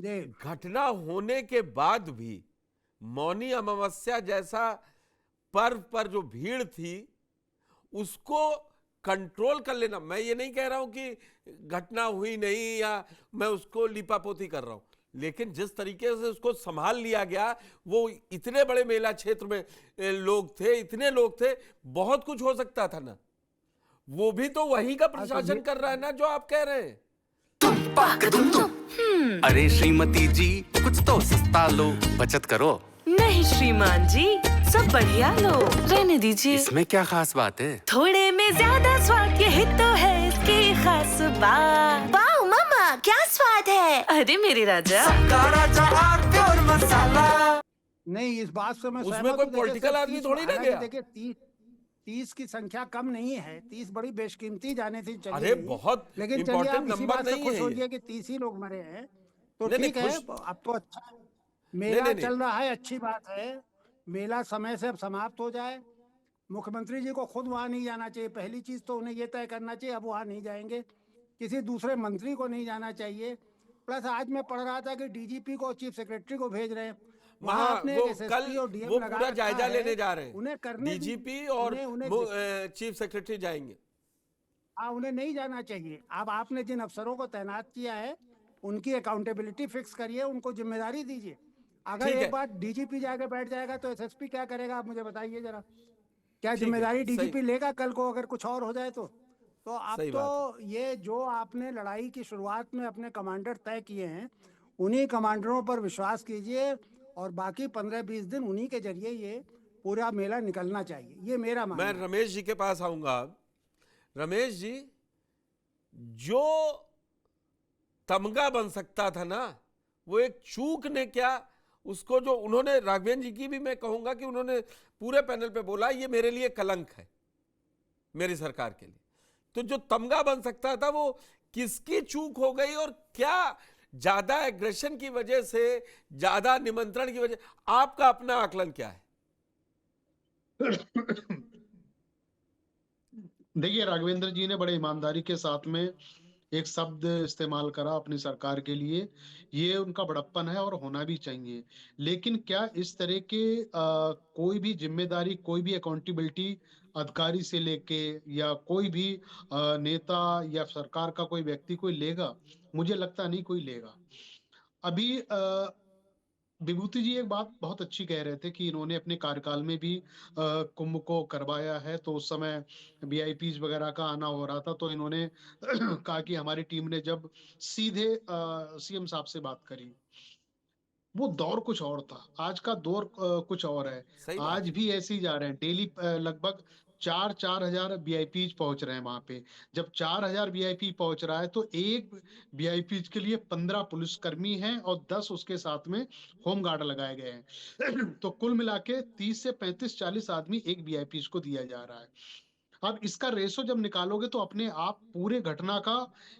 जी। घटना होने के बाद भी मौनी अमावस्या जैसा पर्व पर जो भीड़ थी उसको कंट्रोल कर लेना, मैं ये नहीं कह रहा हूं कि घटना हुई नहीं या मैं उसको लिपापोती कर रहा हूं, लेकिन जिस तरीके से उसको संभाल लिया गया, वो इतने बड़े मेला क्षेत्र में लोग थे, इतने लोग थे, बहुत कुछ हो सकता था ना। वो भी तो वहीं का हाँ, तो प्रशासन कर रहा है ना जो आप कह रहे हैं। अरे श्रीमती जी, कुछ तो सस्ता लो, बचत करो। नहीं श्रीमान जी, सब बढ़िया लो, रहने दीजिए। इसमें क्या खास बात है? थोड़े में ज्यादा स्वाद, यही तो है इसकी खास बात। वाह मामा, क्या स्वाद है। अरे मेरे राजा, नहीं, इस बात से मैं उसमें सहमत कोई हूं। देखिए, पॉलिटिकल सिर्फ आदमी 30 थोड़ी ना हालांकि गया। देखिए 30 की संख्या कम नहीं है, 30 बड़ी बेशकीमती जाने थी, चलिए अरे नहीं। बहुत लेकिन चलिए, आप इंपॉर्टेंट इसी नंबर बात से नहीं खुश है हो ये। जाइए कि 30 ही लोग मरे हैं, तो नहीं नहीं, ठीक है, खुश अब तो अच्छा है। नहीं मेला नहीं नहीं। चल रहा है, अच्छी बात है। मेला समय से अब समाप्त हो जाए। मुख्यमंत्री जी को खुद वहां नहीं जाना चाहिए, पहली चीज तो उन्हें ये तय करना चाहिए, अब वहां नहीं जाएंगे। किसी दूसरे मंत्री को नहीं जाना चाहिए। प्लस आज मैं पढ़ रहा था कि डीजीपी को, चीफ सेक्रेटरी को भेज रहे हैं। वहां वहां आपने वो एक कल एसएसपी और डीएम वो लगा पूरा रखा जायजा है, लेने जा रहे उन्हें हैं, करने दी। डीजीपी और चीफ सेक्रेटरी जाएंगे। हाँ, उन्हें नहीं जाना चाहिए। अब आपने जिन अफसरों को तैनात किया है, उनकी अकाउंटेबिलिटी फिक्स करिए, उनको जिम्मेदारी दीजिए। अगर ठीक एक है, बार डीजीपी जाके बैठ जाएगा तो एसएसपी क्या करेगा, आप मुझे बताइए जरा। क्या ठीक है, जिम्मेदारी सही डीजीपी लेगा कल को अगर कुछ और हो जाए तो अब सही तो बात है। ये जो आपने लड़ाई की शुरुआत में अपने कमांडर तय किए हैं, उन्हीं कमांडरों पर विश्वास कीजिए, और बाकी 15-20 दिन उन्हीं के जरिए ये पूरा मेला निकलना चाहिए, ये मेरा मैं मानना है। रमेश जी के पास आऊंगा अब। रमेश जी, जो तमगा बन सकता था ना, वो एक चूक ने क्या, उसको जो उन्होंने, राघवेंद्र जी की भी मैं कहूंगा कि उन्होंने पूरे पैनल पे बोला ये मेरे लिए कलंक है, मेरी सरकार के लिए। तो जो तमगा बन सकता था वो किसकी चूक हो गई, और क्या ज्यादा एग्रेशन की वजह से, ज्यादा निमंत्रण की वजह, आपका अपना आकलन क्या है? देखिए, राघवेंद्र जी ने बड़े ईमानदारी के साथ में एक शब्द इस्तेमाल करा अपनी सरकार के लिए। ये उनका बड़प्पन है और होना भी चाहिए। लेकिन क्या इस तरह के कोई भी जिम्मेदारी, कोई भी अकाउंटेबिलिटी अधिकारी से लेके या कोई भी नेता या सरकार का कोई व्यक्ति कोई लेगा? मुझे लगता नहीं कोई लेगा। अभी विभूति जी एक बात बहुत अच्छी कह रहे थे कि इन्होंने अपने कार्यकाल में भी कुंभ को करवाया है, तो उस समय वीआईपीज वगैरह का आना हो रहा था, तो इन्होंने कहा कि हमारी टीम ने जब सीधे सीएम साहब से बात करी, वो दौर कुछ और था, आज का दौर कुछ और है। सही आज बात है। भी ऐसे ही जा रहे हैं, डेली लगभग 4,000 वीआईपी पहुंच रहे हैं वहां पे। जब 4,000 वीआईपी पहुंच रहा है तो एक वीआईपी के लिए 15 पुलिसकर्मी हैं और 10 उसके साथ में होम गार्ड लगाए गए हैं। तो कुल मिला के 30 से 35-40 आदमी एक वीआईपी को दिया जा रहा है। अब इसका रेशो जब निकालोगे तो अपने आप पूरे घटना का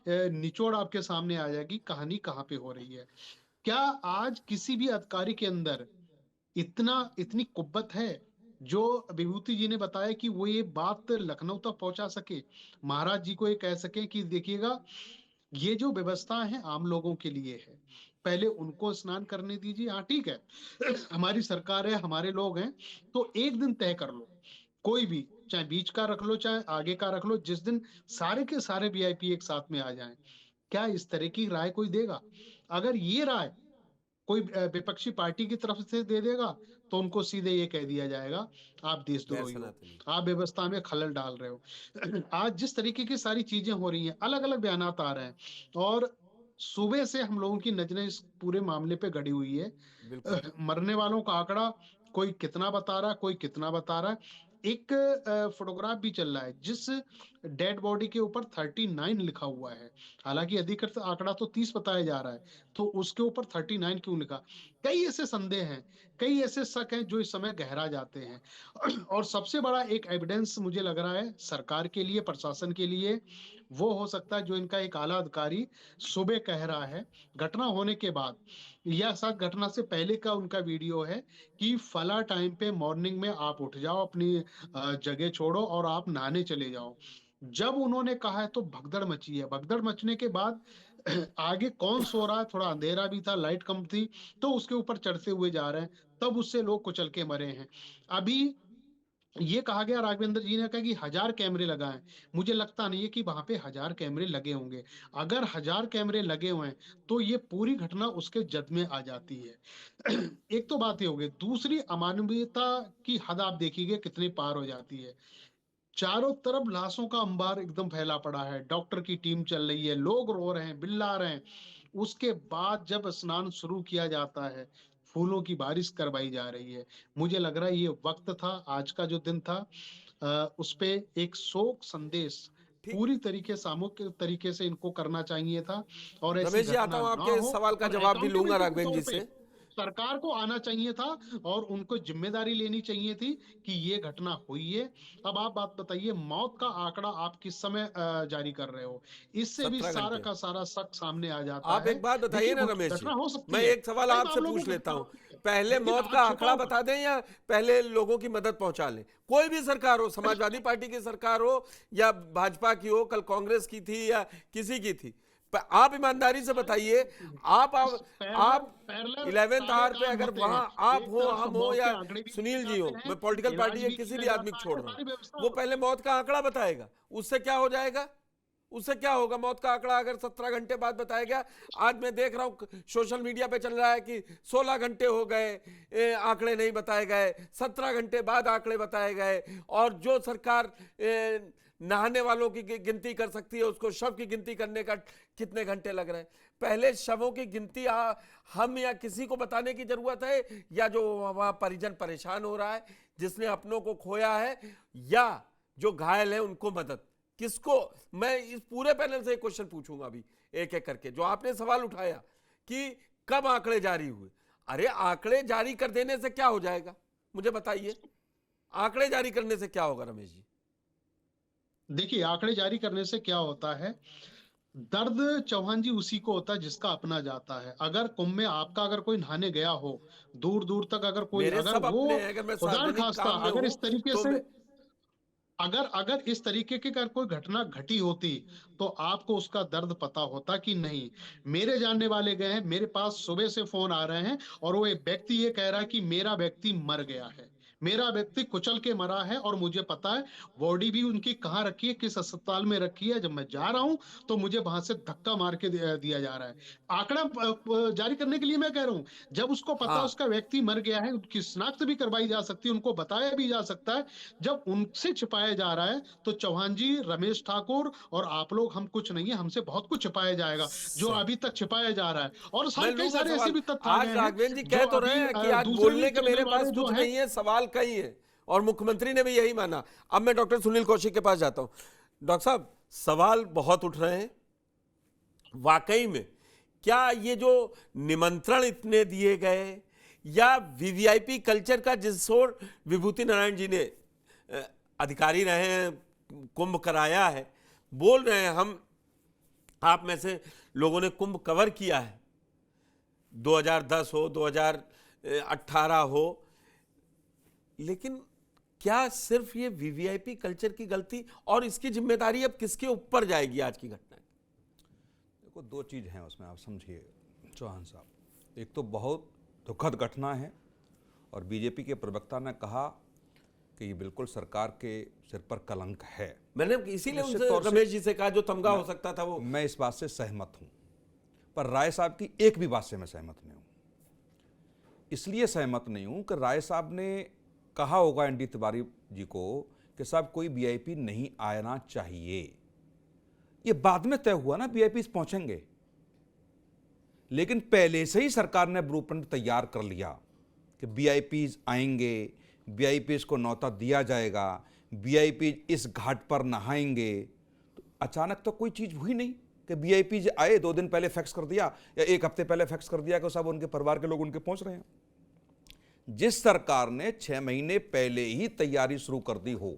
निचोड़ आपके सामने आ जाएगी, कहानी कहाँ पे हो रही है। क्या आज किसी भी अधिकारी के अंदर इतनी कुव्वत है जो विभूति जी ने बताया कि वो ये बात लखनऊ तक पहुंचा सके, महाराज जी को ये कह सके कि देखिएगा, ये जो व्यवस्था है आम लोगों के लिए है, पहले उनको स्नान करने दीजिए। हाँ ठीक है, हमारी सरकार है, हमारे लोग हैं, तो एक दिन तय कर लो, कोई भी, चाहे बीच का रख लो चाहे आगे का रख लो, जिस दिन सारे के सारे वीआईपी एक साथ में आ जाएं। क्या इस तरह की राय कोई देगा? अगर ये राय कोई विपक्षी पार्टी की तरफ से दे देगा तो उनको सीधे ये कह दिया जाएगा, आप गैर देशद्रोही हो, सनातनी। आप व्यवस्था में खलल डाल रहे हो। आज जिस तरीके की सारी चीजें हो रही हैं, अलग अलग बयानात आ रहे हैं, और सुबह से हम लोगों की नजरें इस पूरे मामले पे गड़ी हुई है। बिल्कुल। मरने वालों का आंकड़ा कोई कितना बता रहा है, कोई कितना बता रहा है। एक फोटोग्राफ भी चल रहा है जिस डेड बॉडी के ऊपर 39 लिखा हुआ है, हालांकि अधिकृत आंकड़ा तो 30 बताया जा रहा है, तो उसके ऊपर 39 क्यों लिखा? कई ऐसे संदेह हैं, कई ऐसे शक हैं जो इस समय गहरा जाते हैं। और सबसे बड़ा एक एविडेंस मुझे लग रहा है सरकार के लिए, प्रशासन के लिए, वो हो सकता है जो इनका एक आला अधिकारी सुबह कह रहा है घटना होने के बाद, या शायद घटना से पहले का उनका वीडियो है, कि फला टाइम पे मॉर्निंग में आप उठ जाओ, अपनी जगह छोड़ो और आप नहाने चले जाओ। जब उन्होंने कहा है तो भगदड़ मची है। भगदड़ मचने के बाद आगे कौन सो रहा है, थोड़ा अंधेरा भी था, लाइट कम थी, तो उसके ऊपर चढ़ते हुए जा रहे हैं, तब उससे लोग कुचल के मरे हैं। अभी ये कहा गया, राघवेंद्र जी ने कहा कि 1000 कैमरे लगाएं। मुझे लगता नहीं है कि वहां पे 1000 कैमरे लगे होंगे। अगर 1000 कैमरे लगे हुए हैं तो ये पूरी घटना उसके जद में आ जाती है। एक तो बात ये हो गई, दूसरी अमानवीयता की हद आप देखिए कितनी पार हो जाती है। चारों तरफ लाशों का अंबार एकदम फैला पड़ा है, डॉक्टर की टीम चल रही है, लोग रो रहे हैं, बिल्ला रहे हैं। उसके बाद जब स्नान शुरू किया जाता है, फूलों की बारिश करवाई जा रही है, मुझे लग रहा है ये वक्त था, आज का जो दिन था, उस पे एक शोक संदेश ठीक। पूरी तरीके सामूहिक तरीके से इनको करना चाहिए था, और ऐसी रमेश जी, आता घटना हूं, ना आपके हो। सवाल का और जवाब भी लूंगा accountability के राघवेंद्र तौर जी पे से। सरकार को आना चाहिए था और उनको जिम्मेदारी लेनी चाहिए थी कि ये घटना हुई है। अब आप बात बताइए, मौत का आंकड़ा आप किस समय जारी कर रहे हो? इससे भी 17 सारा घंटे। का सारा शक सामने आ जाता आप है। एक बात बताइए देखिए ना रमेश जी, घटना हो मैं सकती है, एक सवाल कई आपसे मामलों पूछ में लेता घटना हूं, होती है, पहले लेकिन मौत आज का छिपा आंकड़ा बता दें या पहले लोगों की मदद पहुंचा लें? कोई भी सरकार हो, समाजवादी पार्टी की सरकार हो या भाजपा की हो, कल कांग्रेस की थी या किसी की थी, आप ईमानदारी से बताइए। आप पैरेलल 11th सारे आवर पे काम अगर होते वहां हैं। आप एक हो, तरफ हम हो मौत के या आंकड़े भी सुनील किए जी हो, जाते मैं हैं, पॉलिटिकल पार्टी इलाज के भी किसी किया भी आदमी जाता को है, छोड़ रहा सारी हूं, व्यवस्था वो पहले मौत का आंकड़ा बताएगा। उससे क्या हो जाएगा? उससे क्या होगा? मौत का आंकड़ा अगर 17 घंटे बाद बताया गया, आज मैं देख रहा हूं सोशल मीडिया पे चल रहा है कि 16 घंटे हो गए, आंकड़े नहीं बताए गए, 17 घंटे बाद आंकड़े बताए गए, और जो सरकार नहाने वालों की गिनती कर सकती है, उसको शव की गिनती करने का कितने घंटे लग रहे हैं? पहले शवों की गिनती हम या किसी को बताने की जरूरत है, या जो वहां परिजन परेशान हो रहा है, जिसने अपनों को खोया है, या जो घायल है उनको मदद? किसको? मैं इस पूरे पैनल से एक क्वेश्चन पूछूंगा अभी एक एक करके। जो आपने सवाल उठाया कि कब आंकड़े जारी हुए, अरे आंकड़े जारी कर देने से क्या हो जाएगा, मुझे बताइए। आंकड़े जारी करने से क्या होगा रमेश जी? देखिए आंकड़े जारी करने से क्या होता है, दर्द चौहान जी उसी को होता है जिसका अपना जाता है। अगर कुंभ में आपका अगर कोई नहाने गया हो, दूर दूर तक अगर कोई, मेरे अगर सब वो अपने हैं, अगर मैं खुदा न सार्वजनिक खास्ता काम में अगर हूं इस तरीके तो से, मैं, अगर अगर इस तरीके की अगर कोई घटना घटी होती तो आपको उसका दर्द पता होता कि नहीं। मेरे जानने वाले गए हैं, मेरे पास सुबह से फोन आ रहे हैं, और वो एक व्यक्ति ये कह रहा है कि मेरा व्यक्ति मर गया है, मेरा व्यक्ति कुचल के मरा है, और मुझे पता है बॉडी भी उनकी कहाँ रखी है, किस अस्पताल में रखी है। जब मैं जा रहा हूं तो मुझे वहां से धक्का मार के दिया जा रहा है। आंकड़ा जारी करने के लिए मैं कह रहा हूं, जब उसको पता है हाँ, उसका व्यक्ति मर गया है, उसकी शिनाख्त भी करवाई जा सकती है, उनको बताया भी जा सकता है। जब उनसे छिपाया जा रहा है तो चौहान जी, रमेश ठाकुर और आप लोग, हम कुछ नहीं है, हमसे बहुत कुछ छिपाया जाएगा जो सही। अभी तक छिपाया जा रहा है। और मैं कई लूंगा सारे ऐसे सवाल। भी तथ्य आ आज गए हैं राघवेंद्र जी जो कह तो रहे अभी हैं कि आज दूसरे बोलने न्यूज के चैनल मेरे पास वाले जो कुछ हैं, नहीं है, सवाल कई है, और मुख्यमंत्री ने भी यही माना। अब मैं डॉक्टर सुनील कौशिक के पास जाता हूं। डॉक्टर साहब, सवाल बहुत उठ रहे हैं वाकई में। क्या ये जो निमंत्रण इतने दिए गए, या वीवीआईपी कल्चर का जिस ओर विभूति नारायण जी ने, अधिकारी रहे हैं, कुंभ कराया है, बोल रहे हैं हम, आप में से लोगों ने कुंभ कवर किया है, 2010 हो, 2018 हो, लेकिन क्या सिर्फ ये वीवीआईपी कल्चर की गलती, और इसकी जिम्मेदारी अब किसके ऊपर जाएगी आज की घटना? देखो, दो चीज़ हैं उसमें, आप समझिए चौहान साहब। एक तो बहुत दुखद घटना है, और बीजेपी के प्रवक्ता ने कहा कि ये बिल्कुल सरकार के सिर पर कलंक है। मैंने इसीलिए निश्चित उनसे, तौर से रमेश जी से कहा जो तमगा हो सकता था वो। मैं इस बात से सहमत हूं, पर राय साहब की एक भी बात से मैं सहमत नहीं हूं। इसलिए सहमत नहीं हूं कि राय साहब ने कहा होगा एनडी तिवारी जी को कि साहब कोई वीआईपी नहीं आना चाहिए। ये बाद में तय हुआ ना, वीआईपी पहुंचेंगे, लेकिन पहले से ही सरकार ने ब्लूप्रिंट तैयार कर लिया कि वीआईपीज आएंगे, वीआईपीज को न्योता दिया जाएगा, वीआईपी इस घाट पर नहाएंगे। तो अचानक तो कोई चीज हुई नहीं कि वीआईपी आए, 2 दिन पहले फैक्स कर दिया या 1 हफ्ते पहले फैक्स कर दिया कि सब उनके परिवार के लोग उनके पहुंच रहे हैं। जिस सरकार ने 6 महीने पहले ही तैयारी शुरू कर दी हो,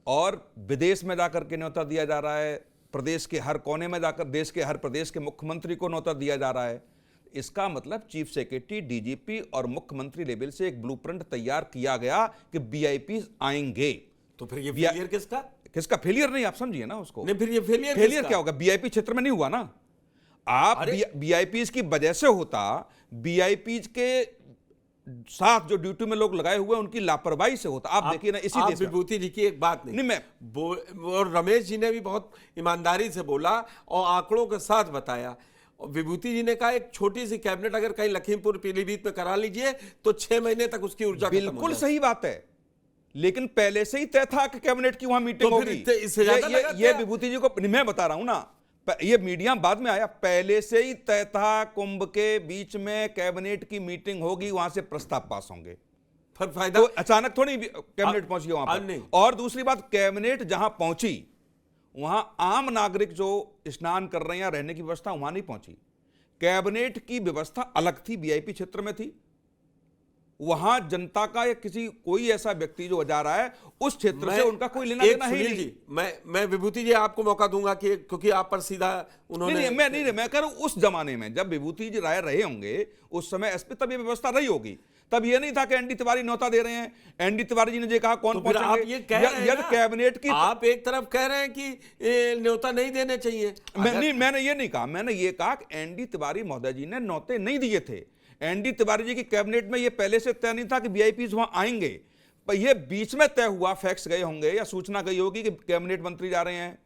और विदेश में जाकर के न्योता दिया जा रहा है, प्रदेश के हर कोने में जाकर देश के हर प्रदेश के मुख्यमंत्री को न्योता दिया जा रहा है, इसका मतलब चीफ सेक्रेटरी, डीजीपी और मुख्यमंत्री लेवल से एक ब्लूप्रिंट तैयार किया गया कि वीआईपी आएंगे। तो फिर ये फेलियर किसका? किसका फेलियर? नहीं, आप समझिए ना उसको। नहीं, फिर ये फेलियर क्या होगा? वीआईपी क्षेत्र में नहीं हुआ ना, आप अरे- वीआईपीज की वजह से होता, वीआईपीज के साथ जो ड्यूटी में लोग लगाए हुए हैं उनकी लापरवाही से होता। आप देखिए ना इसी आप देश में विभूति जी की एक बात नहीं, मैं और रमेश जी ने भी बहुत ईमानदारी से बोला और आंकड़ों के साथ बताया। और विभूति जी ने कहा एक छोटी सी कैबिनेट अगर कहीं लखीमपुर पीलीभीत में करा लीजिए तो 6 महीने तक उसकी ऊर्जा खत्म हो बिल्कुल जाए। सही बात है, लेकिन पहले से ही तय था कि कैबिनेट की वहां मीटिंग तो फिर होगी। इससे ज्यादा लगा ये क्या? विभूति जी को मैं बता रहा हूं ना, ये मीडिया बाद में आया, पहले से ही तय था कुंभ के बीच में कैबिनेट की मीटिंग होगी, वहां से प्रस्ताव पास होंगे। फिर फायदा तो अचानक थोड़ी कैबिनेट अब- पहुंची वहां अब नहीं। पर। और दूसरी बात, कैबिनेट जहां पहुंची वहां आम नागरिक जो स्नान कर रहे हैं या रहने की व्यवस्था वहां नहीं पहुंची। कैबिनेट की व्यवस्था अलग थी, वीआईपी क्षेत्र में थी। वहां जनता का या किसी कोई ऐसा व्यक्ति जो जा रहा है उस क्षेत्र से उनका कोई लेना देना ही नहीं। जी मैं विभूति जी आपको मौका दूंगा कि क्योंकि आप पर सीधा उन्होंने मैं कह रहा हूं उस जमाने में जब विभूति जी राय रहे होंगे उस समय एसपी, तब ये व्यवस्था रही होगी। तब ये नहीं था कि एनडी तिवारी न्योता दे रहे हैं, एनडी तिवारी जी ने ये कहा कौन तो फिर आप ये कह रहे हैं यदि ना, कैबिनेट की आप एक तरफ कह रहे हैं कि न्योता नहीं देने चाहिए। मैंने ये नहीं कहा, मैंने ये कहा कि एनडी तिवारी महोदय जी ने न्योते नहीं दिए थे। एनडी तिवारी जी की कैबिनेट में ये पहले से तय नहीं था कि वीआईपीज वहां आएंगे, पर ये बीच में तय हुआ, फैक्स गए होंगे या सूचना गई होगी कि कैबिनेट मंत्री जा रहे हैं,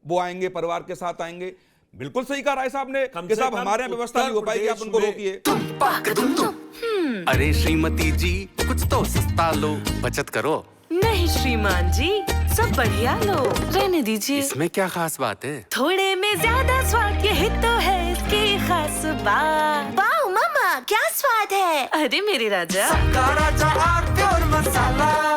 वो आएंगे, परिवार के साथ आएंगे। बिल्कुल सही कहा राय साहब ने कि साहब हमारे यहाँ व्यवस्था नहीं हो पाएगी, आप उनको रोकिए। अरे श्रीमती जी कुछ तो सस्ता लो, बचत करो। नहीं श्रीमान जी, सब बढ़िया लो, रहने दीजिए। इसमें क्या खास बात है? थोड़े में ज्यादा स्वाद, यही तो है इसकी खास बात। वाओ मामा, क्या स्वाद है। अरे मेरे राजा, राजा और प्योर मसाला।